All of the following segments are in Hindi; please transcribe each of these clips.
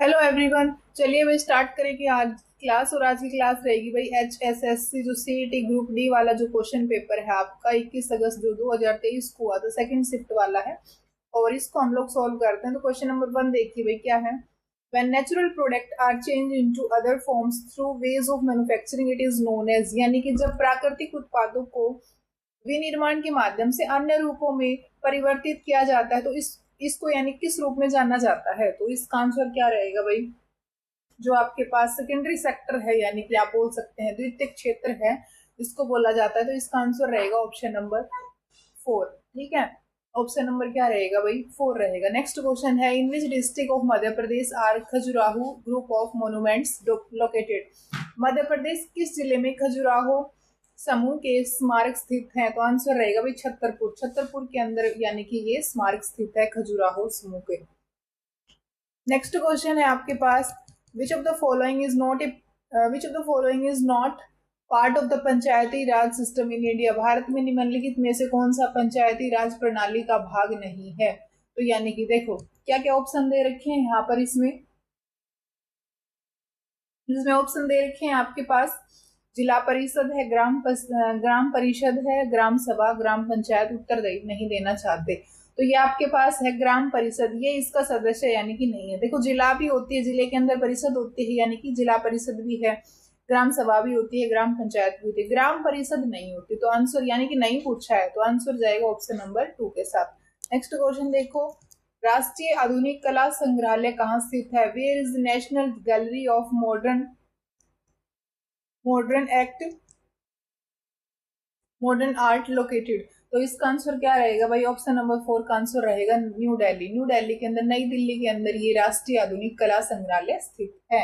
हेलो एवरीवन, चलिए भाई स्टार्ट करें कि आज क्लास। और आज की क्लास रहेगी भाई HSSC जो CET ग्रुप डी वाला जो क्वेश्चन पेपर है आपका 21 अगस्त जो 2023 को हुआ था, सेकंड शिफ्ट वाला है। और इसको हम लोग सॉल्व करते हैं। तो क्वेश्चन नंबर 1 देखिए भाई क्या है। When natural product are change into other forms through ways of manufacturing it is known as, यानी कि जब प्राकृतिक उत्पादों को विनिर्माण के माध्यम से अन्य रूपों में परिवर्तित किया जाता है तो इसको यानी किस रूप में जाना जाता है। तो इसका आंसर क्या रहेगा भाई। जो आपके पास सेकेंडरी सेक्टर है, यानी कि आप बोल सकते हैं द्वितीयक क्षेत्र है, इसको बोला जाता है। तो इसका आंसर रहेगा ऑप्शन नंबर 4। ठीक है, ऑप्शन नंबर क्या रहेगा भाई, 4 रहेगा। नेक्स्ट क्वेश्चन है, in which district of Madhya Pradesh are Khajuraho group of monuments located. Madhya Pradesh किस जिले में खजुराहो समूह के स्मारक स्थित हैं। तो आंसर रहेगा भाई छतरपुर। छतरपुर के अंदर यानी कि ये स्मारक स्थित है खजुराहो समूह के। नेक्स्ट क्वेश्चन है आपके पास, which of the following is not which of the following is not part of the Panchayati Raj system in India. Bharat में निम्नलिखित में से कौन सा पंचायती राज प्रणाली का भाग नहीं है। तो यानी कि देखो क्या क्या ऑप्शन दे रखे हैं यहाँ पर। इसमें ऑप्शन दे रखे हैं आपके पास, जिला परिषद है, ग्राम परिषद है, ग्राम सभा, ग्राम पंचायत। उत्तर नहीं देना चाहते तो ये आपके पास है ग्राम परिषद, ये इसका सदस्य यानी कि नहीं है। देखो जिला भी होती है, जिले के अंदर परिषद होती है यानी कि जिला परिषद भी है, ग्राम सभा भी होती है, ग्राम पंचायत भी होती है, ग्राम परिषद नहीं होती। तो आंसर यानी कि नहीं पूछा है तो आंसर जाएगा ऑप्शन नंबर 2 के साथ। नेक्स्ट क्वेश्चन देखो, राष्ट्रीय आधुनिक कला संग्रहालय कहाँ स्थित है। Where is national gallery of modern act modern art located. तो इसका आंसर क्या रहेगा भाई, ऑप्शन नंबर 4 का आंसर रहेगा न्यू दिल्ली। न्यू दिल्ली के अंदर, नई दिल्ली के अंदर ये राष्ट्रीय आधुनिक कला संग्रहालय स्थित है।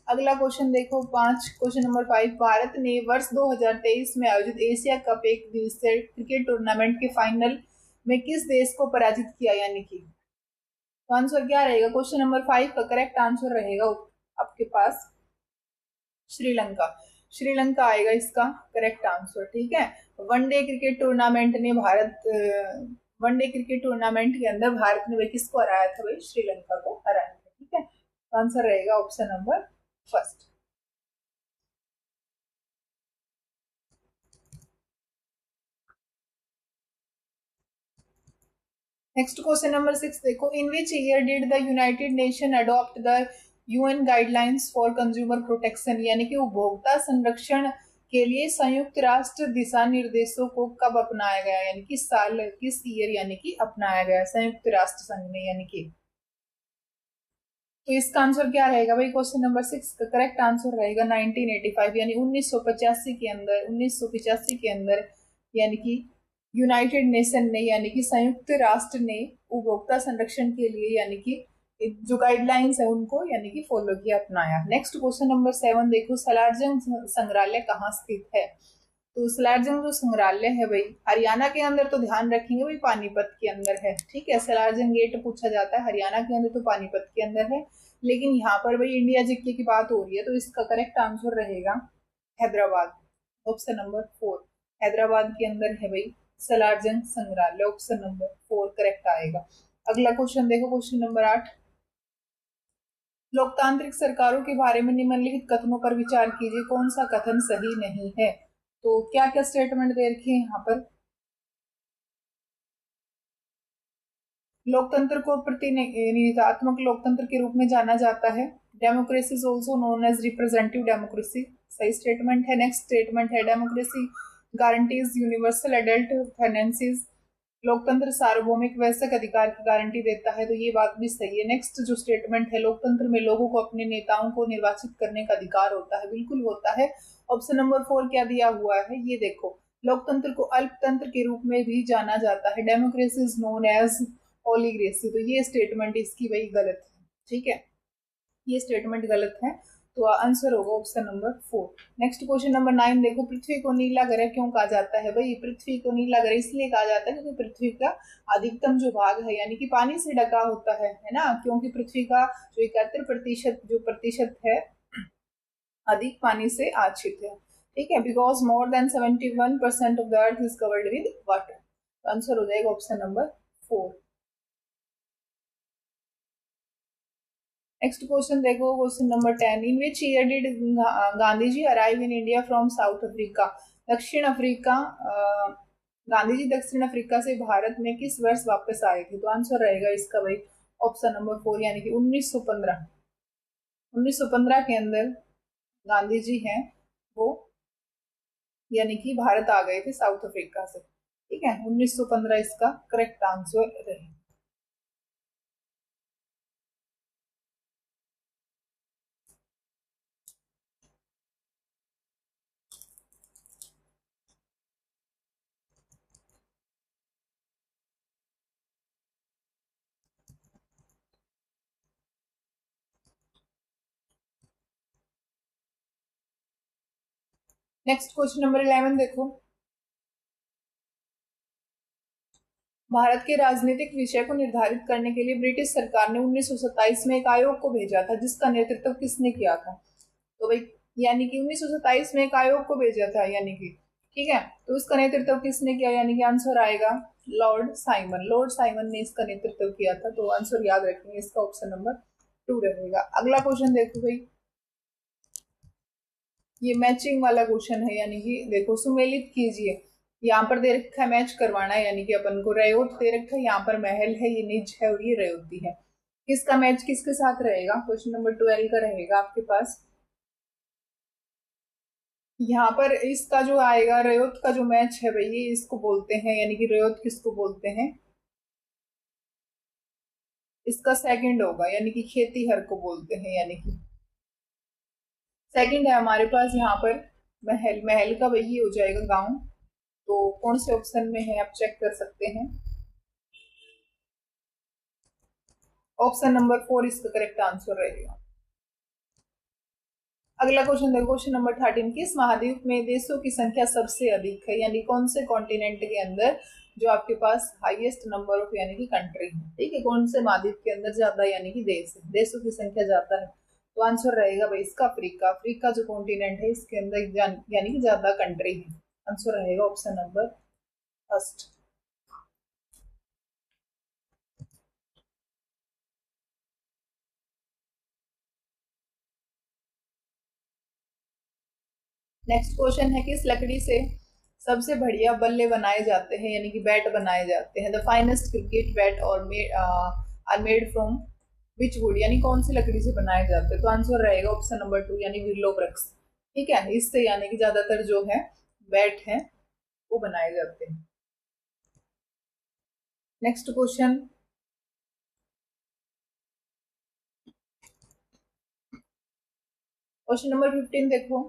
अगला क्वेश्चन देखो 5, क्वेश्चन नंबर 5, भारत ने वर्ष 2023 में आयोजित एशिया कप एक दिवसीय क्रिकेट टूर्नामेंट के फाइनल में किस देश को पराजित किया। यानी कि तो आंसर क्या रहेगा, क्वेश्चन नंबर 5 का करेक्ट आंसर रहेगा आपके पास श्रीलंका। श्रीलंका आएगा इसका करेक्ट आंसर। ठीक है, वनडे क्रिकेट टूर्नामेंट ने वनडे क्रिकेट टूर्नामेंट के अंदर भारत ने भाई किसको हराया था भाई, श्रीलंका को हराया था। ठीक है, तो आंसर रहेगा option number 1। Next question number 6 देखो, in which year did the united nation adopt the UN guidelines for consumer protection. यानी कि उपभोक्ता संरक्षण के लिए संयुक्त राष्ट्र दिशा निर्देशों को कब अपनाया गया, यानी कि साल किस ईयर यानी कि अपनाया गया संयुक्त राष्ट्र संघ ने। यानी कि तो इसका आंसर क्या रहेगा भाई, क्वेश्चन नंबर 6 का करेक्ट आंसर रहेगा 1985 यानी 1985 के अंदर। 1985 के अंदर यानी कि यूनाइटेड नेशन ने यानी कि संयुक्त राष्ट्र ने उपभोक्ता संरक्षण के लिए यानी कि जो गाइडलाइंस है उनको यानी कि फॉलो किया, अपनाया। नेक्स्ट क्वेश्चन नंबर 7 देखो, सलारजंग संग्रहालय कहाँ स्थित है। तो सलारजंग जो संग्रहालय है भाई हरियाणा के अंदर, तो ध्यान रखेंगे भाई पानीपत के अंदर है। ठीक है, सलारजंग गेट पूछा जाता है हरियाणा के अंदर, तो पानीपत के अंदर है। लेकिन यहाँ पर भाई इंडिया जीके की बात हो रही है तो इसका करेक्ट आंसर रहेगा हैदराबाद, ऑप्शन नंबर 4। हैदराबाद के अंदर है भाई सलारजंग संग्रहालय, ऑप्शन नंबर 4 करेक्ट आएगा। अगला क्वेश्चन देखो, क्वेश्चन नंबर 8, लोकतांत्रिक सरकारों के बारे में निम्नलिखित कथनों पर विचार कीजिए, कौन सा कथन सही नहीं है। तो क्या क्या स्टेटमेंट दे रखे हैं यहाँ पर। लोकतंत्र को प्रतिनिधात्मक लोकतंत्र के रूप में जाना जाता है। Democracy is also known as representative democracy, सही स्टेटमेंट है। नेक्स्ट स्टेटमेंट है, democracy guarantees universal adult finances. लोकतंत्र सार्वभौमिक वैश्विक अधिकार की गारंटी देता है, तो ये बात भी सही है। नेक्स्ट जो स्टेटमेंट है, लोकतंत्र में लोगों को अपने नेताओं को निर्वाचित करने का अधिकार होता है, बिल्कुल होता है। ऑप्शन नंबर 4 क्या दिया हुआ है ये देखो, लोकतंत्र को अल्पतंत्र के रूप में भी जाना जाता है। डेमोक्रेसी इज नोन एज ओलिग्रेसी, तो ये स्टेटमेंट इसकी वही गलत है। ठीक है, ये स्टेटमेंट गलत है, तो आंसर होगा option number 4। Next question number 9 देखो, पृथ्वी को नीला ग्रह क्यों कहा जाता है भाई। पृथ्वी को नीला ग्रह इसलिए कहा जाता है क्योंकि पृथ्वी का अधिकतम जो भाग है यानी कि पानी से ढका होता है ना, क्योंकि पृथ्वी का जो 71% जो प्रतिशत है अधिक पानी से आच्छित है। ठीक है, because more than 71% of the earth is covered with water. Answer हो जाएगा ऑप्शन नंबर 4। नेक्स्ट क्वेश्चन देखो, question number 10, in which year did Gandhi ji arrive in India from South Africa? दक्षिण अफ्रीका, गांधी जी दक्षिण अफ्रीका से भारत में किस वर्ष वापस आए थे? तो आंसर रहेगा इसका भाई ऑप्शन नंबर 4 यानी कि 1915। 1915 के अंदर गांधी जी हैं वो यानी कि भारत आ गए थे साउथ अफ्रीका से। ठीक है, 1915 इसका करेक्ट आंसर रहेगा। नेक्स्ट क्वेश्चन नंबर 11 देखो, भारत के राजनीतिक विषय को निर्धारित करने के लिए ब्रिटिश सरकार ने 1927 में एक आयोग को भेजा था, जिसका नेतृत्व किसने किया था? तो भाई यानी कि 1927 में एक आयोग को भेजा था, यानी कि ठीक है, तो उसका नेतृत्व किसने किया? यानी कि आंसर आएगा लॉर्ड साइमन। लॉर्ड साइमन ने इसका नेतृत्व किया था, तो आंसर याद रखेंगे, इसका ऑप्शन नंबर 2 रहेगा। अगला क्वेश्चन देखो भाई, ये मैचिंग वाला क्वेश्चन है, यानी कि देखो सुमेलित कीजिए। यहाँ पर दे रखा है मैच करवाना है, यानी कि अपन को रयोत दे रखा है, यहाँ पर महल है, ये निज है और ये रयोती है। किसका मैच किसके साथ रहेगा? क्वेश्चन नंबर 12 का रहेगा आपके पास। यहाँ पर इसका जो आएगा रयोत का जो मैच है भाई, ये इसको बोलते हैं, यानी कि रयोत किसको बोलते हैं? इसका सेकंड होगा, यानी कि खेती हर को बोलते हैं, यानी कि सेकंड है हमारे पास यहाँ पर महल। महल का वही हो जाएगा गांव। तो कौन से ऑप्शन में है आप चेक कर सकते हैं। ऑप्शन नंबर 4 इसका करेक्ट आंसर रहेगा। अगला क्वेश्चन देखो, क्वेश्चन नंबर 13, किस महाद्वीप में देशों की संख्या सबसे अधिक है? यानी कौन से कॉन्टिनेंट के अंदर जो आपके पास हाईएस्ट नंबर ऑफ यानी कि कंट्री है? ठीक है, कौन से महाद्वीप के अंदर ज्यादा यानी कि देश है, देशों की संख्या ज्यादा है? तो आंसर रहेगा भाई इसका अफ्रीका। अफ्रीका जो कॉन्टिनेंट है इसके अंदर यानी कि ज्यादा कंट्री है। आंसर रहेगा option number first. Next question है, किस लकड़ी से सबसे बढ़िया बल्ले बनाए जाते हैं, यानी कि बैट बनाए जाते हैं? द फाइनेस्ट क्रिकेट बैट और are made from which wood, यानी कौन सी लकड़ी से बनाए जाते हैं? तो आंसर रहेगा ऑप्शन नंबर 2 यानी विलो वृक्ष। ठीक है, इससे यानी कि ज्यादातर जो है बैट है वो बनाए जाते हैं। नेक्स्ट क्वेश्चन, क्वेश्चन नंबर 15 देखो,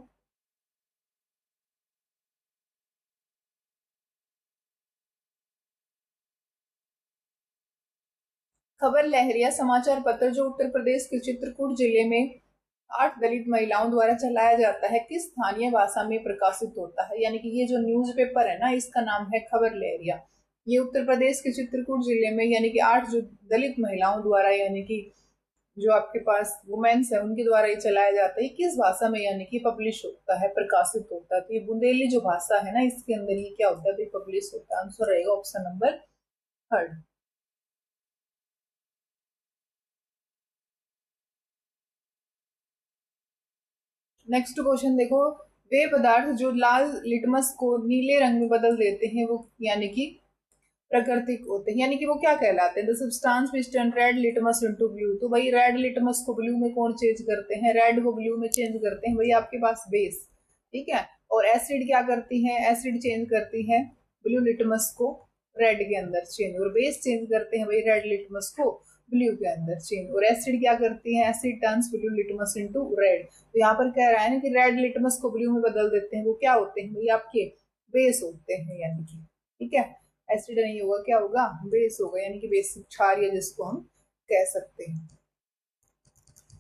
खबर लहरिया समाचार पत्र जो उत्तर प्रदेश के चित्रकूट जिले में 8 दलित महिलाओं द्वारा चलाया जाता है, किस स्थानीय भाषा में प्रकाशित होता है? यानी कि ये जो न्यूज़पेपर है ना, इसका नाम है खबर लहरिया। ये उत्तर प्रदेश के चित्रकूट जिले में यानी कि 8 जो दलित महिलाओं द्वारा यानी कि जो आपके पास वुमेन्स है उनके द्वारा ये चलाया जाता है। किस भाषा में यानी कि पब्लिश होता है, प्रकाशित होता है? तो ये बुंदेली जो भाषा है ना, इसके अंदर ये क्या होता है, पब्लिश होता है। आंसर रहेगा ऑप्शन नंबर 3। नेक्स्ट क्वेश्चन देखो, वे पदार्थ जो लाल लिटमस को नीले रंग में बदल देते हैं वो यानी कि प्राकृतिक होते हैं, यानी कि वो क्या कहलाते हैं? The substance which turn red litmus into blue. तो भाई रेड लिटमस को ब्लू में कौन चेंज करते हैं? रेड को ब्लू में चेंज करते हैं भाई आपके पास बेस। ठीक है, और एसिड क्या करती है? एसिड चेंज करती है ब्लू लिटमस को रेड के अंदर चेंज, और बेस चेंज करते हैं भाई रेड लिटमस को ब्लू के अंदर चेंज, और एसिड क्या करती है? Asset turns blue litmus into red. तो यहाँ पर कह रहा है ना कि रेड लिटमस को ब्लू में बदल देते हैं, वो क्या होते हैं भाई आपके बेस होते हैं, यानी कि ठीक है, एसिड नहीं होगा, क्या होगा? बेस होगा, यानी कि बेसिक क्षार जिसको हम कह सकते हैं।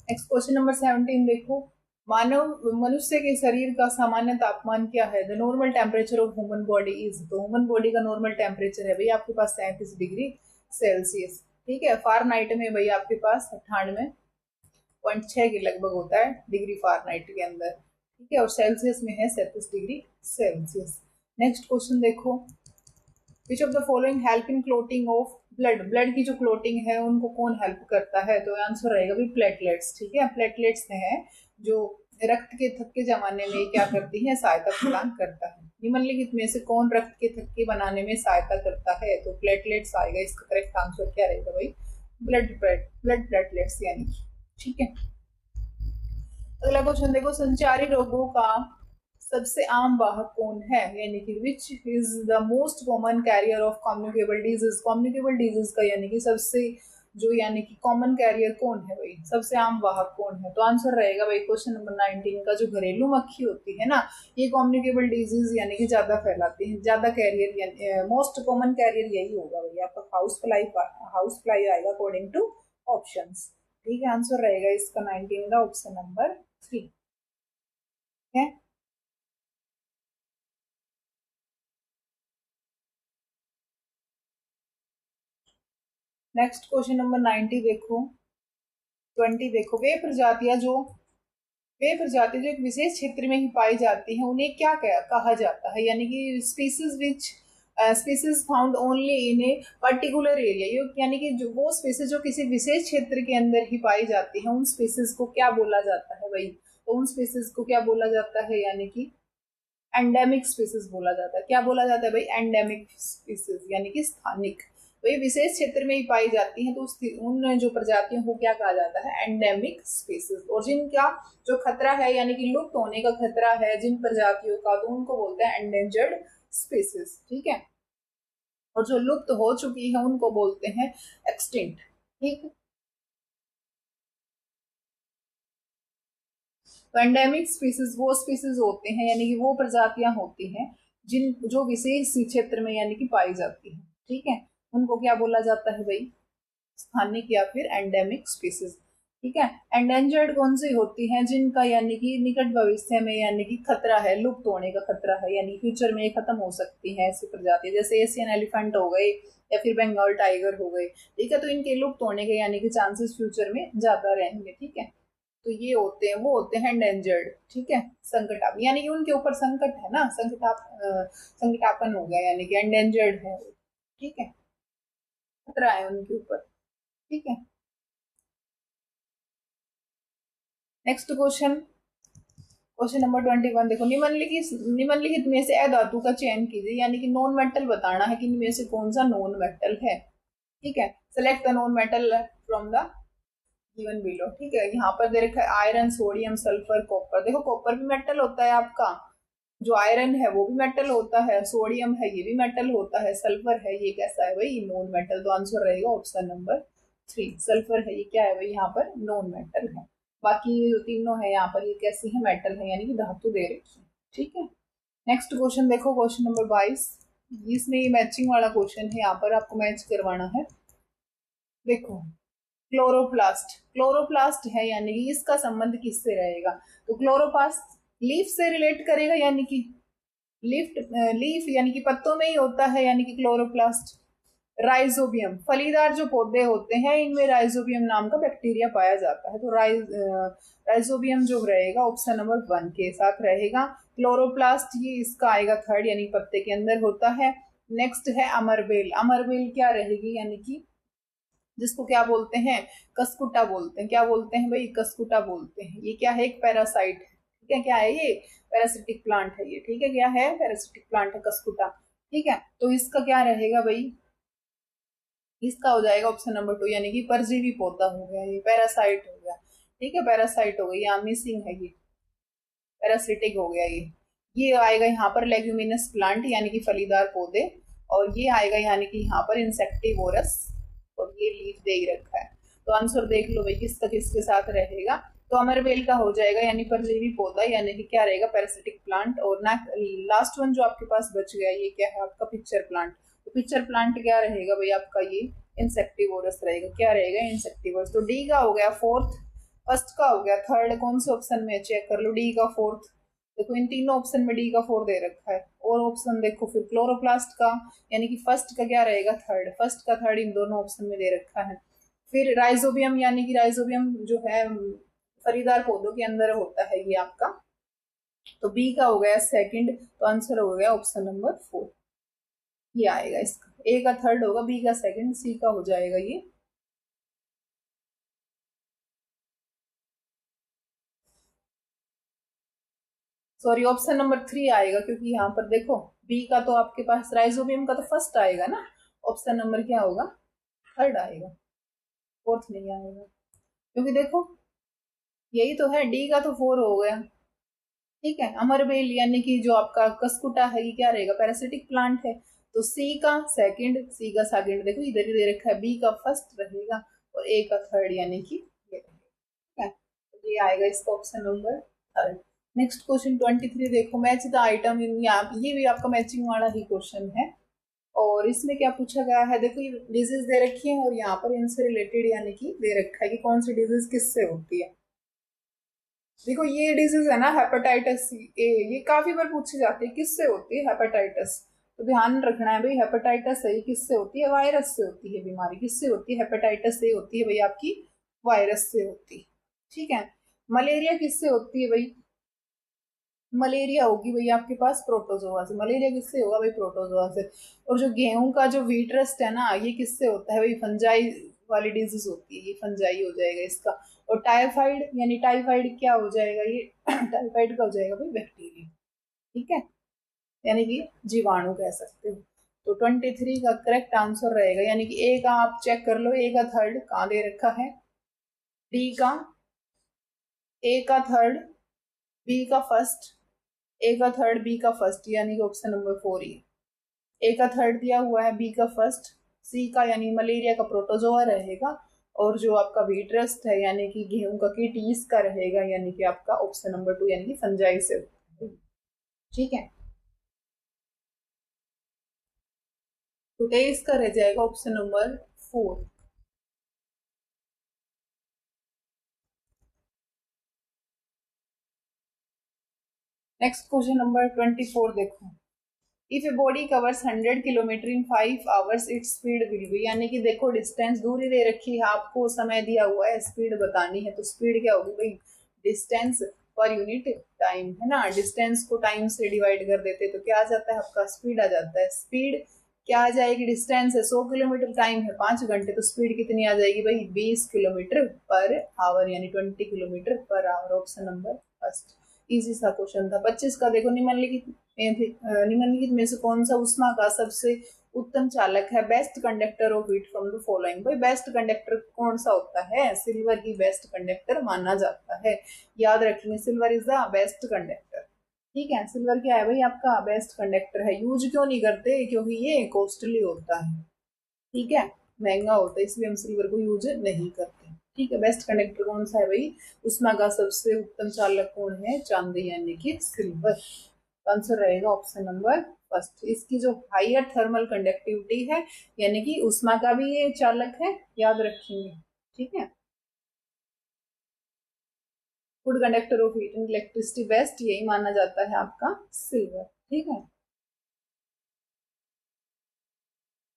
नेक्स्ट क्वेश्चन नंबर 17 देखो, मानव मनुष्य के शरीर का सामान्य तापमान क्या है? The normal temperature of human body is. तो ह्यूमन बॉडी का नॉर्मल टेम्परेचर है भाई आपके पास 37 डिग्री सेल्सियस। ठीक है, फारेनहाइट में भाई आपके पास 98.6 के लगभग होता है डिग्री फारेनहाइट के अंदर। ठीक है, और सेल्सियस में है 37 डिग्री सेल्सियस। नेक्स्ट क्वेश्चन देखो, विच of the following help in clotting of blood की जो क्लोटिंग है उनको कौन हेल्प करता है, तो आंसर रहेगा भी प्लेटलेट्स। ठीक है, प्लेटलेट्स है जो रक्त के थक्के जमाने में क्या करती है, सहायता प्रदान करता है। निम्नलिखित में से कौन रक्त के थक्के बनाने में सहायता करता है, तो प्लेटलेट्स आएगा। इसका करेक्ट आंसर क्या रहेगा भाई, ब्लड प्लेटलेट्स यानी। ठीक है, अगला क्वेश्चन देखो, संचारी रोगों का सबसे आम वाहक कौन है, यानी कि which is the most common carrier of communicable disease. Communicable disease का यानी कि सबसे जो यानी कि कॉमन कैरियर कौन है भाई, सबसे आम वाहक कौन है, तो आंसर रहेगा भाई क्वेश्चन नंबर 19 का, जो घरेलू मक्खी होती है ना, ये कम्युनिकेबल डिजीज यानी कि ज्यादा फैलाती है, ज्यादा कैरियर यानी मोस्ट कॉमन कैरियर यही होगा भाई आपका, हाउस फ्लाई आएगा अकॉर्डिंग टू ऑप्शंस। ठीक है, आंसर रहेगा इसका 19 का ऑप्शन नंबर 3 है। नेक्स्ट क्वेश्चन नंबर 90 देखो, 20 देखो, वे प्रजातियां जो एक विशेष क्षेत्र में ही पाई जाती हैं उन्हें क्या कहा जाता है, यानी कि species which species found only in a particular area, यानी कि जो वो स्पीसीज जो किसी विशेष क्षेत्र के अंदर ही पाई जाती है उन स्पीसीज को क्या बोला जाता है भाई, तो उन स्पीसीज को क्या बोला जाता है, यानी कि एंडेमिक स्पीसीज बोला जाता है। क्या बोला जाता है भाई, एंडेमिक स्पीसीज यानी कि स्थानिक। वही विशेष क्षेत्र में ही पाई जाती हैं तो उन जो प्रजातियों को क्या कहा जाता है, एंडेमिक स्पीसीज। और जिनका जो खतरा है यानी कि लुप्त होने का खतरा है जिन प्रजातियों का, तो उनको बोलते हैं एंडेंजर्ड स्पीसीज। ठीक है, और जो लुप्त हो चुकी है उनको बोलते हैं एक्सटिंक्ट। ठीक है, तो एंडेमिक स्पीसीज वो स्पीसीज होते हैं यानी कि वो प्रजातियां होती हैं जिन जो विशेष क्षेत्र में यानी कि पाई जाती है। ठीक है, उनको क्या बोला जाता है भाई, स्थानिक या फिर एंडेमिक स्पीसीज। ठीक है, एंडेंजर्ड कौन सी होती हैं, जिनका यानी कि निकट भविष्य में यानी कि खतरा है, लुप्त होने का खतरा है, यानी फ्यूचर में खत्म हो सकती है ऐसी प्रजातियां, जैसे एशियन एलिफेंट हो गए या फिर बंगाल टाइगर हो गए। ठीक है, तो इनके लुप्त होने के यानी कि चांसेस फ्यूचर में ज्यादा रहेंगे। ठीक है, तो ये होते हैं, वो होते हैं एंडेंजर्ड। ठीक है, संकटाप यानी कि उनके ऊपर संकट है ना, संकटापन हो गया यानी कि एंडेंजर्ड है। ठीक है, खतरा है उनके ऊपर। ठीक है, नेक्स्ट क्वेश्चन, क्वेश्चन नंबर 21 देखो, निम्नलिखित में से अधातु का चयन कीजिए, यानी कि नॉन मेटल बताना है कि इनमें से कौन सा नॉन मेटल है। ठीक है, select the non metal from the given below. ठीक है, यहाँ पर दे रखा है आयरन, सोडियम, सल्फर, कॉपर। देखो कॉपर भी मेटल होता है आपका, जो आयरन है वो भी मेटल होता है, सोडियम है ये भी मेटल होता है, सल्फर है ये कैसा है भाई, नॉन मेटल। तो आंसर रहेगा ऑप्शन नंबर 3, सल्फर है ये क्या है भाई, यहाँ पर नॉन मेटल है। बाकी जो तीनों है यहाँ पर ये कैसी है, मेटल है यानी कि धातु दे रखी है। ठीक है, नेक्स्ट क्वेश्चन देखो, क्वेश्चन नंबर 22, इसमें ये मैचिंग वाला क्वेश्चन है, यहाँ पर आपको मैच करवाना है। देखो, क्लोरोप्लास्ट, क्लोरोप्लास्ट है यानी कि इसका संबंध किससे रहेगा, तो क्लोरोप्लास्ट लीफ से रिलेट करेगा, यानी कि लीफ यानी कि पत्तों में ही होता है यानी कि क्लोरोप्लास्ट। राइजोबियम, फलीदार जो पौधे होते हैं इनमें राइजोबियम नाम का बैक्टीरिया पाया जाता है, तो राइजोबियम जो रहेगा ऑप्शन नंबर 1 के साथ रहेगा। क्लोरोप्लास्ट ये इसका आएगा थर्ड, यानी पत्ते के अंदर होता है। नेक्स्ट है अमरबेल, अमरबेल क्या रहेगी, यानी कि जिसको क्या बोलते हैं, कसकुटा बोलते हैं। क्या बोलते हैं भाई, कसकुटा बोलते हैं। ये क्या है, एक पैरासाइट है। ठीक है, क्या है ये, पैरासिटिक प्लांट है ये। ठीक है, क्या है, पैरासिटिक प्लांट है कसकुटा। ठीक है, तो इसका क्या रहेगा भाई, इसका हो जाएगा ऑप्शन नंबर 2, यानी कि परजीवी पौधा हो गया, ये पैरासाइट हो गया। ठीक है, पैरासाइट हो गई, यहाँ मिसिंग है ये, पैरासिटिक हो गया ये आएगा यहाँ पर लेग्यूमिनस प्लांट यानी कि फलीदार पौधे, और ये आएगा यानी कि यहाँ पर इंसेक्टिवोरस, और ये लीफ दे ही रखा है। तो आंसर देख लो भाई किसका किसके साथ रहेगा, तो अमरबेल का हो जाएगा यानी परजीवी पौधा, यानी कि क्या रहेगा, पैरासिटिक प्लांट। और ना लास्ट वन जो आपके पास बच गया ये क्या है आपका, पिक्चर प्लांट। तो पिक्चर प्लांट क्या रहेगा भाई आपका, ये इंसेक्टिवोरस रहेगा। क्या रहेगा, इंसेक्टिवोरस। तो डी का हो गया फोर्थ, फर्स्ट का हो गया थर्ड, कौन से ऑप्शन में चेक कर लो, डी का फोर्थ। देखो इन तीनों ऑप्शन में डी का 4 दे रखा है, और ऑप्शन देखो फिर क्लोरोप्लास्ट का, यानी कि फर्स्ट का क्या रहेगा, थर्ड, फर्स्ट का थर्ड इन दोनों ऑप्शन में दे रखा है। फिर राइजोबियम, यानी कि राइजोबियम जो है फरीदार पौधों के अंदर होता है ये आपका, तो बी का हो गया सेकंड, तो आंसर हो गया ऑप्शन नंबर 4। ये आएगा इसका, ए का थर्ड होगा, बी का सेकंड, सी का हो जाएगा ये। सॉरी, ऑप्शन नंबर 3 आएगा, क्योंकि यहाँ पर देखो बी का तो आपके पास राइजोबियम का तो फर्स्ट आएगा ना, ऑप्शन नंबर क्या होगा, थर्ड आएगा, फोर्थ नहीं आएगा, क्योंकि देखो यही तो है, डी का तो 4 हो गया। ठीक है, अमरबेल यानी कि जो आपका कसकुटा है, ये क्या रहेगा, पैरासिटिक प्लांट है। तो सी का सेकंड देखो इधर ही दे रखा है, बी का फर्स्ट रहेगा और ए का थर्ड, यानी कि ये रहेगा। ठीक है, तो ये आएगा इसका option number third. Next question 23 देखो, मैच द आइटम इन, ये भी आपका मैचिंग वाला ही क्वेश्चन है। और इसमें क्या पूछा गया है, देखो ये डिजीज दे रखी है और यहाँ पर इनसे रिलेटेड यानी कि दे रखा है कि कौन सी डिजीज किससे होती है। देखो ये डिजीज है ना हेपेटाइटिस ए, ये काफी बार पूछी जाती है, किससे होती है हेपेटाइटिस। तो ध्यान रखना है भाई, हेपेटाइटिस ए किससे होती है, वायरस से होती है बीमारी। किससे होती है, हेपेटाइटिस ए होती है भाई आपकी वायरस से होती है। ठीक है, मलेरिया किससे होती है भाई, मलेरिया होगी भाई आपके पास प्रोटोजोआ से। मलेरिया किससे होगा भाई, प्रोटोजोआ से। और जो गेहूं का जो व्हीट रस्ट है ना, ये किससे होता है भाई, फंजाई वाली डिजीज होती है, ये फंजाई हो जाएगा इसका। और टाइफाइड, यानी टाइफाइड क्या हो जाएगा ये टाइफाइड का हो जाएगा भाई बैक्टीरिया। ठीक है, यानी कि जीवाणु कह सकते हो। तो 23 का करेक्ट आंसर रहेगा, यानी कि ए का आप चेक कर लो, ए का थर्ड कहाँ दे रखा है, डी का, ए का थर्ड, बी का फर्स्ट, ए का थर्ड बी का फर्स्ट, यानी कि ऑप्शन नंबर 4 ही। ए का थर्ड दिया हुआ है, बी का फर्स्ट, सी का यानी मलेरिया का प्रोटोजोआ रहेगा, और जो आपका व्हीट रस्ट है यानी कि गेहूं का कीट, इसका रहेगा यानी कि आपका ऑप्शन नंबर 2 यानी कि फंजाई से। ठीक है, तो इसका रह जाएगा option number 4। Next question number 24 देखो, if a body covers 100 kilometre in 5 hours its speed will be, यानी कि देखो डिस्टेंस दूरी दे रखी है आपको, समय दिया हुआ है, स्पीड बतानी है, तो स्पीड क्या होगी भाई, डिस्टेंस पर यूनिट टाइम है ना। डिस्टेंस को टाइम से डिवाइड कर देते तो क्या आ जाता है आपका, स्पीड आ जाता है। स्पीड क्या आ जाएगी, डिस्टेंस है 100 किलोमीटर, टाइम है 5 घंटे, तो स्पीड कितनी आ जाएगी भाई, 20 किलोमीटर पर आवर, यानी 20 kilometre per hour, option number first. Easy सा क्वेश्चन था। 25 का देखो, निम्नलिखित में से कौन सा उष्मा का सबसे उत्तम चालक है, best conductor of heat from the following. भाई बेस्ट कंडक्टर कौन सा होता है, सिल्वर ही बेस्ट कंडक्टर माना जाता है, याद रखेंगे, silver is the best conductor. ठीक है, सिल्वर क्या है भाई आपका बेस्ट कंडक्टर है। यूज क्यों नहीं करते, क्योंकि ये कॉस्टली होता है, ठीक है, महंगा होता है, इसलिए हम सिल्वर को यूज नहीं करते। ठीक है, बेस्ट कंडक्टर कौन सा है भाई, उष्मा का सबसे उत्तम चालक कौन है, चांदी यानी कि सिल्वर। आंसर रहेगा ऑप्शन नंबर फर्स्ट। इसकी जो हायर थर्मल कंडक्टिविटी है, यानी कि उष्मा का भी ये चालक है, याद रखेंगे। ठीक है, good conductor of heat and electricity best, यही माना जाता है आपका सिल्वर। ठीक है,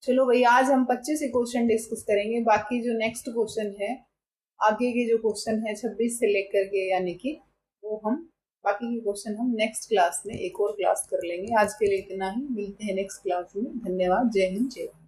चलो भाई आज हम 25 ही क्वेश्चन डिस्कस करेंगे, बाकी जो नेक्स्ट क्वेश्चन है, आगे के जो क्वेश्चन है 26 से लेकर के, यानी कि वो हम बाकी के क्वेश्चन हम नेक्स्ट क्लास में एक और क्लास कर लेंगे। आज के लिए इतना ही, मिलते हैं नेक्स्ट क्लास में। धन्यवाद, जय हिंद, जय भारत।